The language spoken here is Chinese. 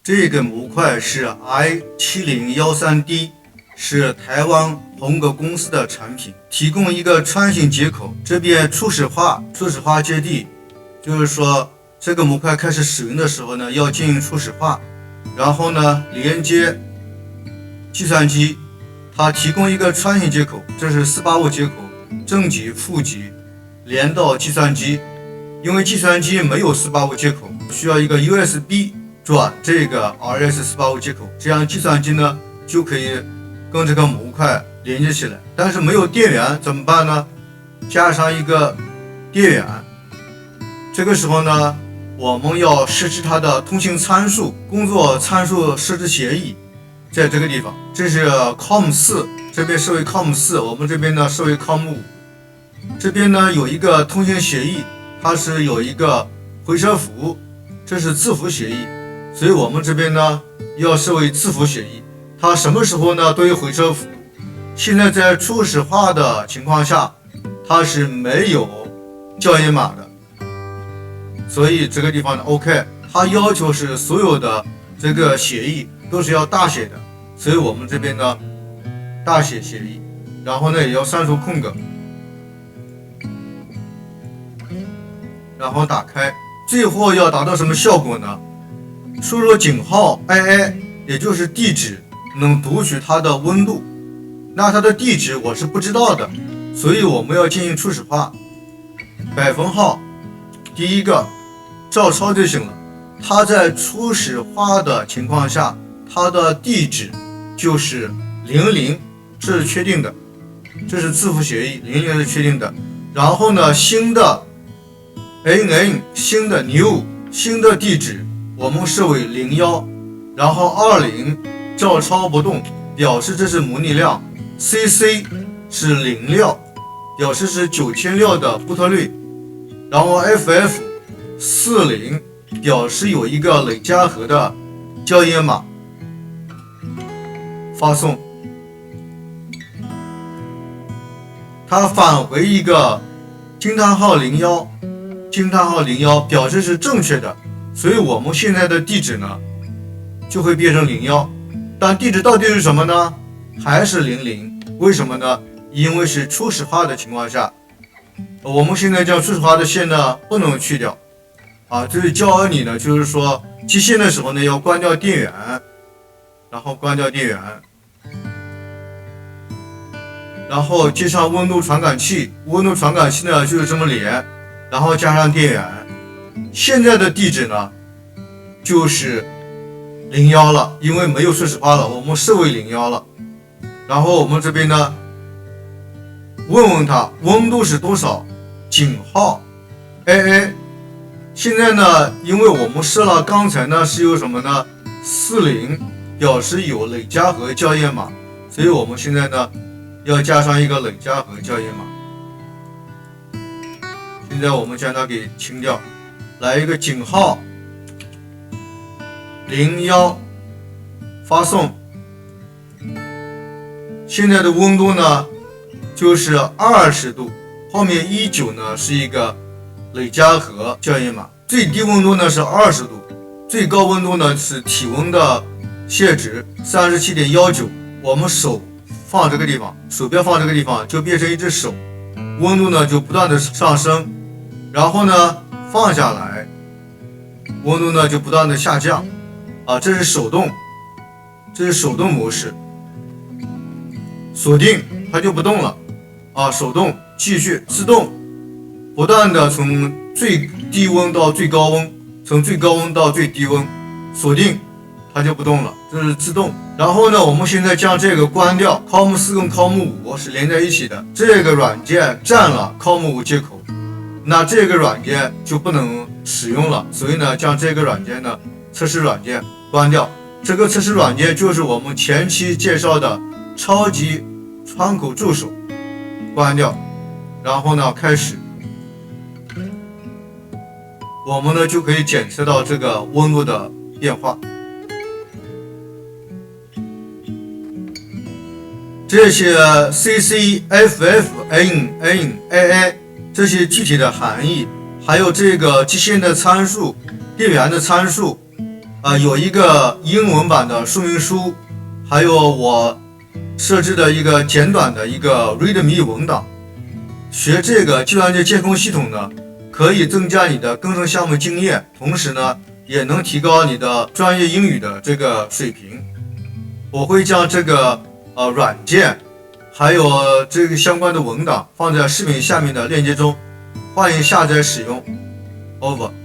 这个模块是 i7013D， 是台湾宏格公司的产品，提供一个穿行接口，这边初始化接地，就是说这个模块开始使用的时候呢，要进行初始化，然后呢连接计算机，它提供一个穿行接口，这是485接口，正极负极连到计算机，因为计算机没有485接口，需要一个 USB 转这个 RS485接口，这样计算机呢就可以跟这个模块连接起来。但是没有电源怎么办呢？加上一个电源，这个时候呢我们要设置它的通信参数，工作参数设置协议，在这个地方，这是 COM4， 这边设为 COM4， 我们这边呢设为 COM5。这边呢有一个通信协议，它是有一个回车符，这是字符协议，所以我们这边呢要设为字符协议。它什么时候呢都有回车符。现在在初始化的情况下，它是没有校验码的，所以这个地方呢 OK， 它要求是所有的这个协议都是要大写的，所以我们这边呢大写协议，然后呢也要删除空格，然后打开。最后要达到什么效果呢？输入井号 AA， 也就是地址，能读取它的温度。那它的地址我是不知道的，所以我们要进行初始化。百分号第一个照抄就行了。它在初始化的情况下，它的地址就是00，这是确定的，这是字符协议，00是确定的。然后呢，新的 NN 新的 new 新的地址我们设为01，然后20照抄不动，表示这是模拟量。CC 是0料，表示是9000料的波特率。然后 FF40 表示有一个累加和的校验码。发送，它返回一个惊叹号01，惊叹号01表示是正确的，所以我们现在的地址呢就会变成01，但地址到底是什么呢？还是00。为什么呢？因为是初始化的情况下，我们现在将初始化的线呢不能去掉这里教你呢，就是说接线的时候呢要关掉电源，然后关掉电源，然后接上温度传感器，温度传感器呢就是这么连，然后加上电源。现在的地址呢就是01了，因为没有初始化了，我们设为01了。然后我们这边呢问问它温度是多少，井号 AA。 现在呢因为我们设了刚才呢是有什么呢40，表示有累加和校验码，所以我们现在呢要加上一个累加和校验码。现在我们将它给清掉，来一个井号01，发送。现在的温度呢就是20度，后面19呢是一个累加和校验码。最低温度呢是20度，最高温度呢是体温的谢值 37.19。 我们手放这个地方，鼠标放这个地方就变成一只手，温度呢就不断的上升，然后呢放下来，温度呢就不断的下降这是手动，这是手动模式。锁定它就不动了手动继续自动不断的从最低温到最高温，从最高温到最低温，锁定它就不动了，这是自动。然后呢我们现在将这个关掉， COM4 跟 COM5 是连在一起的，这个软件占了 COM5 接口，那这个软件就不能使用了，所以呢将这个软件呢测试软件关掉。这个测试软件就是我们前期介绍的超级窗口助手，关掉，然后呢开始，我们呢就可以检测到这个温度的变化。这些 CC、FF、NN、AA 这些具体的含义，还有这个基线的参数、电源的参数，有一个英文版的说明书，还有我设置的一个简短的一个 README 文档。学这个计算机监控系统呢，可以增加你的工程项目经验，同时呢，也能提高你的专业英语的这个水平。我会将这个软件，还有这个相关的文档放在视频下面的链接中，欢迎下载使用。Over。